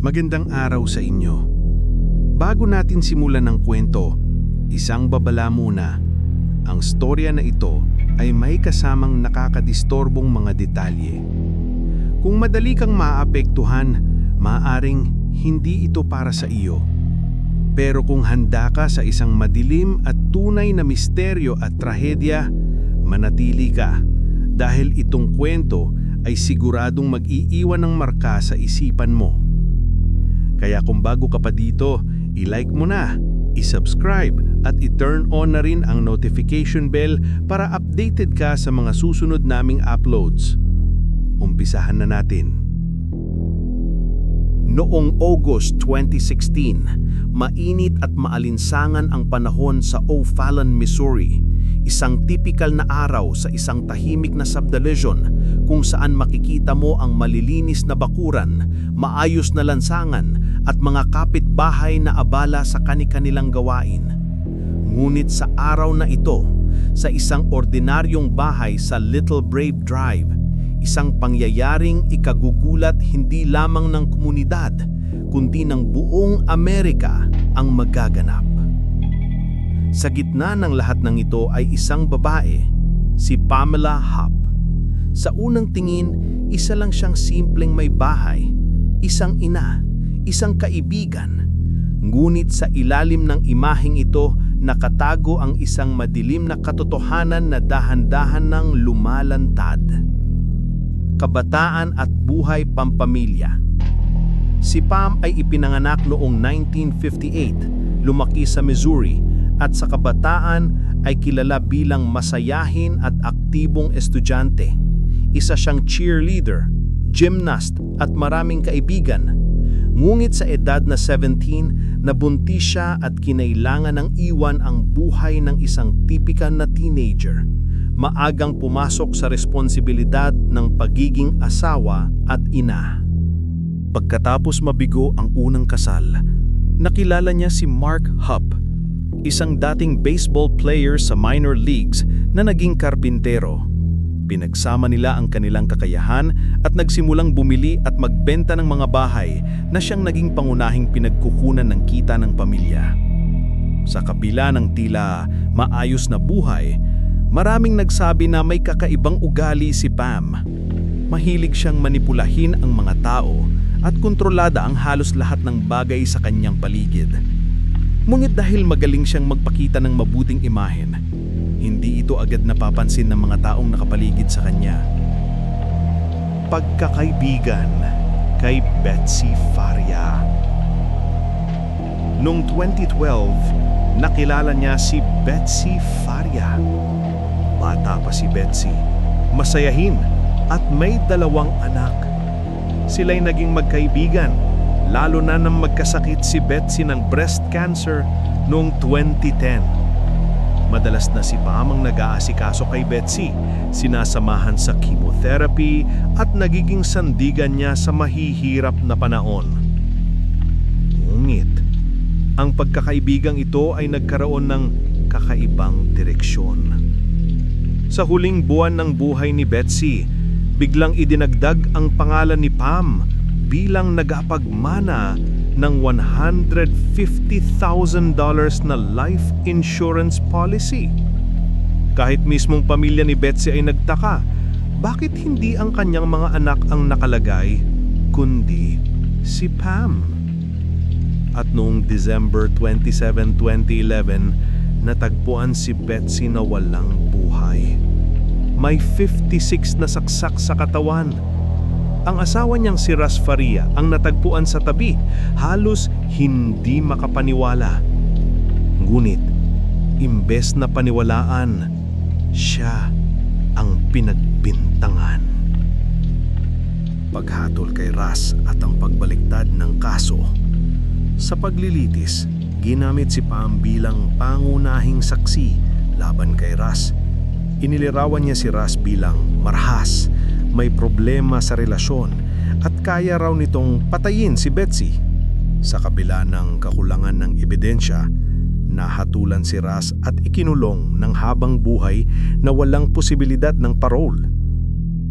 Magandang araw sa inyo. Bago natin simulan ng kwento, isang babala muna. Ang storya na ito ay may kasamang nakakadistorbong mga detalye. Kung madali kang maapektuhan, maaring hindi ito para sa iyo. Pero kung handa ka sa isang madilim at tunay na misteryo at trahedya, manatili ka dahil itong kwento ay siguradong mag-iiwan ng marka sa isipan mo. Kaya kung bago ka pa dito, i-like mo na, i-subscribe at i-turn on na rin ang notification bell para updated ka sa mga susunod naming uploads. Umpisahan na natin. Noong August 2016, mainit at maalinsangan ang panahon sa O'Fallon, Missouri. Isang tipikal na araw sa isang tahimik na subdivision kung saan makikita mo ang malilinis na bakuran, maayos na lansangan at mga kapitbahay na abala sa kani-kanilang gawain. Ngunit sa araw na ito, sa isang ordinaryong bahay sa Little Brave Drive, isang pangyayaring ikagugulat hindi lamang ng komunidad, kundi ng buong Amerika ang magaganap. Sa gitna ng lahat ng ito ay isang babae, si Pamela Hupp. Sa unang tingin, isa lang siyang simpleng may bahay, isang ina, isang kaibigan. Ngunit sa ilalim ng imaheng ito, nakatago ang isang madilim na katotohanan na dahan-dahan ng lumalantad. Kabataan at buhay pampamilya. Si Pam ay ipinanganak noong 1958, lumaki sa Missouri, at sa kabataan ay kilala bilang masayahin at aktibong estudyante. Isa siyang cheerleader, gymnast at maraming kaibigan. Ngunit sa edad na 17, nabuntis siya at kinailangan ng iwan ang buhay ng isang tipikal na teenager. Maagang pumasok sa responsibilidad ng pagiging asawa at ina. Pagkatapos mabigo ang unang kasal, nakilala niya si Mark Hupp, isang dating baseball player sa minor leagues na naging karpintero. Pinagsama nila ang kanilang kakayahan at nagsimulang bumili at magbenta ng mga bahay na siyang naging pangunahing pinagkukunan ng kita ng pamilya. Sa kabila ng tila maayos na buhay, maraming nagsabi na may kakaibang ugali si Pam. Mahilig siyang manipulahin ang mga tao at kontrolada ang halos lahat ng bagay sa kanyang paligid. Ngunit dahil magaling siyang magpakita ng mabuting imahen, hindi ito agad napapansin ng mga taong nakapaligid sa kanya. Pagkakaibigan kay Betsy Faria. Noong 2012, nakilala niya si Betsy Faria. Bata pa si Betsy, masayahin at may 2 anak. Sila'y naging magkaibigan, lalo na nang magkasakit si Betsy ng breast cancer noong 2010. Madalas na si Pam ang nag-aasikaso kay Betsy, sinasamahan sa chemotherapy at nagiging sandigan niya sa mahihirap na panahon. Ngunit, ang pagkakaibigang ito ay nagkaroon ng kakaibang direksyon. Sa huling buwan ng buhay ni Betsy, biglang idinagdag ang pangalan ni Pam bilang nagapagmana ng $150,000 na life insurance policy. Kahit mismong pamilya ni Betsy ay nagtaka, bakit hindi ang kanyang mga anak ang nakalagay, kundi si Pam? At noong December 27, 2011, natagpuan si Betsy na walang buhay. May 56 na saksak sa katawan. Ang asawa niyang si Ras Faria ang natagpuan sa tabi, halos hindi makapaniwala. Ngunit, imbes na paniwalaan, siya ang pinagbintangan. Paghatol kay Ras at ang pagbaliktad ng kaso. Sa paglilitis, ginamit si Pam bilang pangunahing saksi laban kay Ras. Inilirawan niya si Ras bilang marahas, may problema sa relasyon at kaya raw nitong patayin si Betsy. Sa kabila ng kakulangan ng ebidensya, nahatulan si Ras at ikinulong ng habang buhay na walang posibilidad ng parole.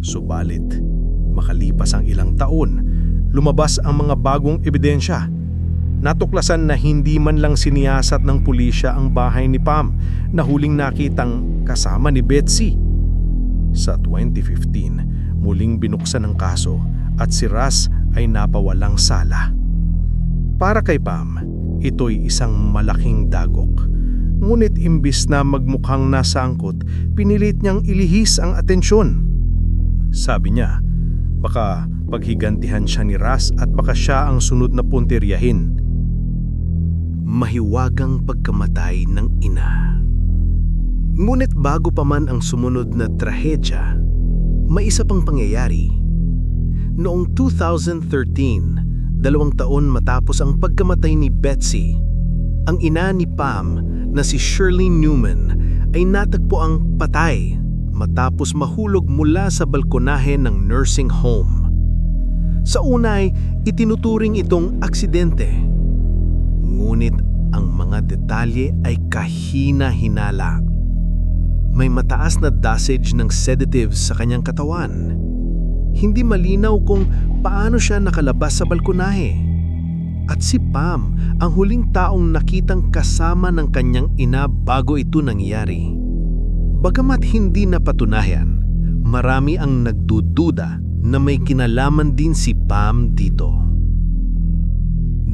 Subalit, makalipas ang ilang taon, lumabas ang mga bagong ebidensya. Natuklasan na hindi man lang siniyasat ng pulisya ang bahay ni Pam na huling nakitang kasama ni Betsy. Sa 2015, muling binuksan ang kaso at si Russ ay napawalang sala. Para kay Pam, ito'y isang malaking dagok. Ngunit imbis na magmukhang nasangkot, pinilit niyang ilihis ang atensyon. Sabi niya, baka paghigantihan siya ni Russ at baka siya ang sunod na puntiryahin. Mahiwagang pagkamatay ng ina. Ngunit bago pa man ang sumunod na trahedya, may isa pang pangyayari. Noong 2013, 2 taon matapos ang pagkamatay ni Betsy, ang ina ni Pam na si Shirley Newman ay natagpo ang patay matapos mahulog mula sa balkonahe ng nursing home. Sa unay, itinuturing itong aksidente. Ngunit ang mga detalye ay kahina-hinala. May mataas na dosage ng sedatives sa kanyang katawan. Hindi malinaw kung paano siya nakalabas sa balkonahe. At si Pam ang huling taong nakitang kasama ng kanyang ina bago ito nangyari. Bagamat hindi napatunayan, marami ang nagdududa na may kinalaman din si Pam dito.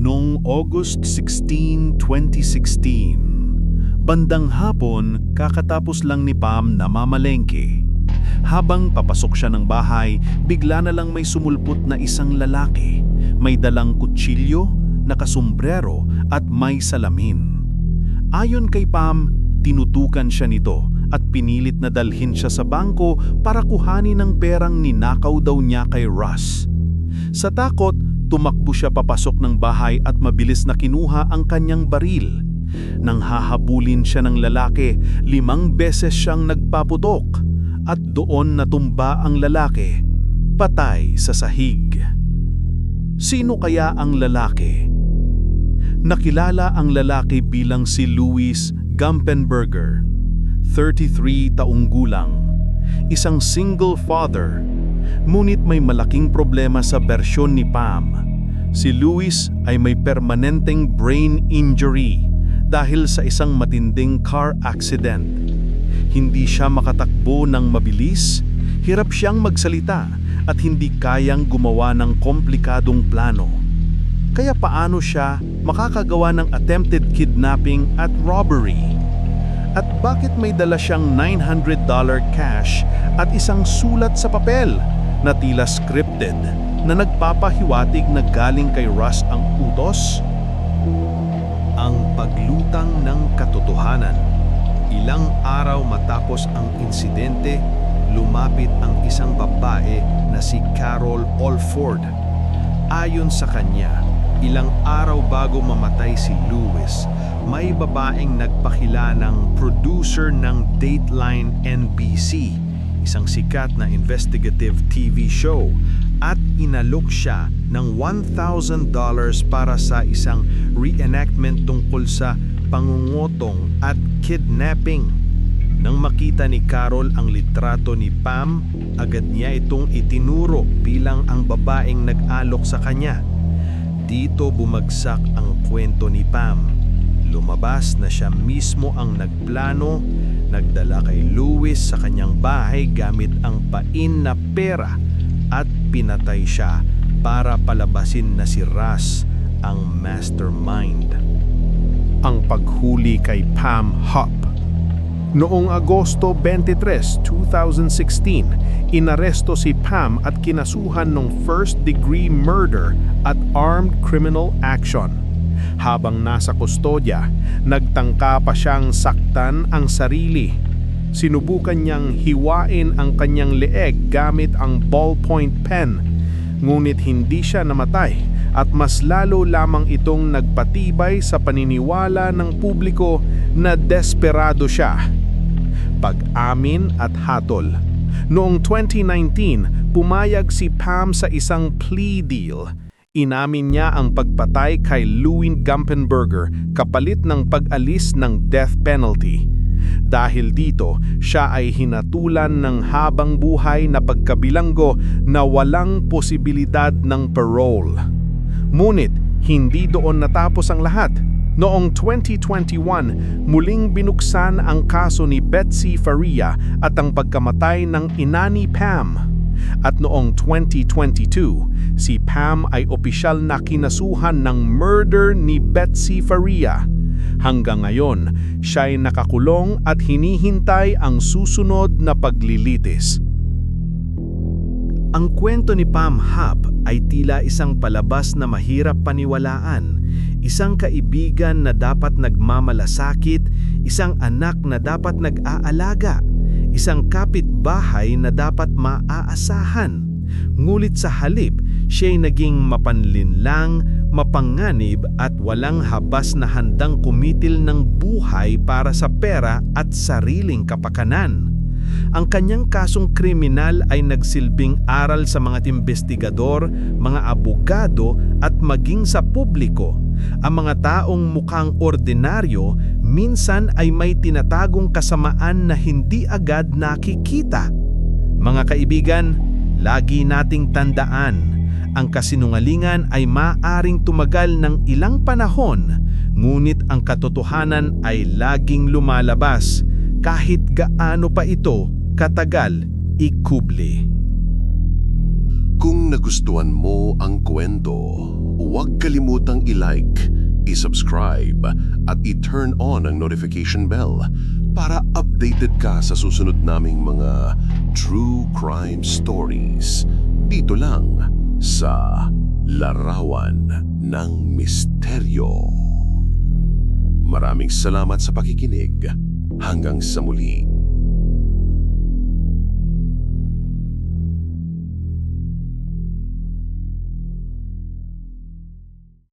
Noong August 16, 2016, bandang hapon kakatapos lang ni Pam na mamalengke. Habang papasok siya ng bahay, bigla na lang may sumulpot na isang lalaki. May dalang kutsilyo, nakasombrero at may salamin. Ayon kay Pam, tinutukan siya nito at pinilit na dalhin siya sa bangko para kuhanin ang perang ninakaw daw niya kay Russ. Sa takot, tumakbo siya papasok ng bahay at mabilis na kinuha ang kanyang baril. Nang hahabulin siya ng lalaki, 5 beses siyang nagpaputok at doon natumba ang lalaki, patay sa sahig. Sino kaya ang lalaki? Nakilala ang lalaki bilang si Louis Gampenberger, 33 taong gulang, isang single father. Ngunit may malaking problema sa bersyon ni Pam. Si Louis ay may permanenteng brain injury dahil sa isang matinding car accident. Hindi siya makatakbo ng mabilis, hirap siyang magsalita at hindi kayang gumawa ng komplikadong plano. Kaya paano siya makakagawa ng attempted kidnapping at robbery? At bakit may dala siyang $900 cash at isang sulat sa papel na tila scripted na nagpapahiwatig na galing kay Russ ang utos? Ang paglutang ng katotohanan. Ilang araw matapos ang insidente, lumapit ang isang babae na si Carol Alford. Ayon sa kanya, ilang araw bago mamatay si Louis, may babaeng nagpakilanang producer ng Dateline NBC, isang sikat na investigative TV show, at inalok siya ng $1,000 para sa isang reenactment tungkol sa pangungutong at kidnapping. Nang makita ni Carol ang litrato ni Pam, agad niya itong itinuro bilang ang babaeng nag-alok sa kanya. Dito bumagsak ang kwento ni Pam. Lumabas na siya mismo ang nagplano, nagdala kay Louis sa kanyang bahay gamit ang pain na pera at pinatay siya para palabasin na si Russ ang mastermind. Ang paghuli kay Pam Hupp. Noong Agosto 23, 2016, inaresto si Pam at kinasuhan ng first-degree murder at armed criminal action. Habang nasa kustodya, nagtangka pa siyang saktan ang sarili. Sinubukan niyang hiwain ang kanyang leeg gamit ang ballpoint pen, ngunit hindi siya namatay at mas lalo lamang itong nagpatibay sa paniniwala ng publiko na desperado siya. Pag-amin at hatol. Noong 2019, pumayag si Pam sa isang plea deal. Inamin niya ang pagpatay kay Louis Gampenberger kapalit ng pag-alis ng death penalty. Dahil dito, siya ay hinatulan ng habang buhay na pagkabilanggo na walang posibilidad ng parole. Ngunit, hindi doon natapos ang lahat. Noong 2021, muling binuksan ang kaso ni Betsy Faria at ang pagkamatay ng ina ni Pam. At noong 2022, si Pam ay opisyal na kinasuhan ng murder ni Betsy Faria. Hanggang ngayon, siya ay nakakulong at hinihintay ang susunod na paglilitis. Ang kwento ni Pam Hap ay tila isang palabas na mahirap paniwalaan, isang kaibigan na dapat nagmamalasakit, isang anak na dapat nag-aalaga, isang kapitbahay na dapat maaasahan. Ngulit sa halip, siya'y naging mapanlinlang, mapanganib at walang habas na handang kumitil ng buhay para sa pera at sariling kapakanan. Ang kanyang kasong kriminal ay nagsilbing aral sa mga investigador, mga abogado at maging sa publiko. Ang mga taong mukhang ordinaryo minsan ay may tinatagong kasamaan na hindi agad nakikita. Mga kaibigan, lagi nating tandaan, ang kasinungalingan ay maaring tumagal ng ilang panahon, ngunit ang katotohanan ay laging lumalabas kahit gaano pa ito katagal ikubli. Kung nagustuhan mo ang kwento, huwag kalimutang i-like, i-subscribe at i-turn on ang notification bell para updated ka sa susunod naming mga true crime stories dito lang sa Larawan ng Misteryo. Maraming salamat sa pakikinig. Hanggang sa muli.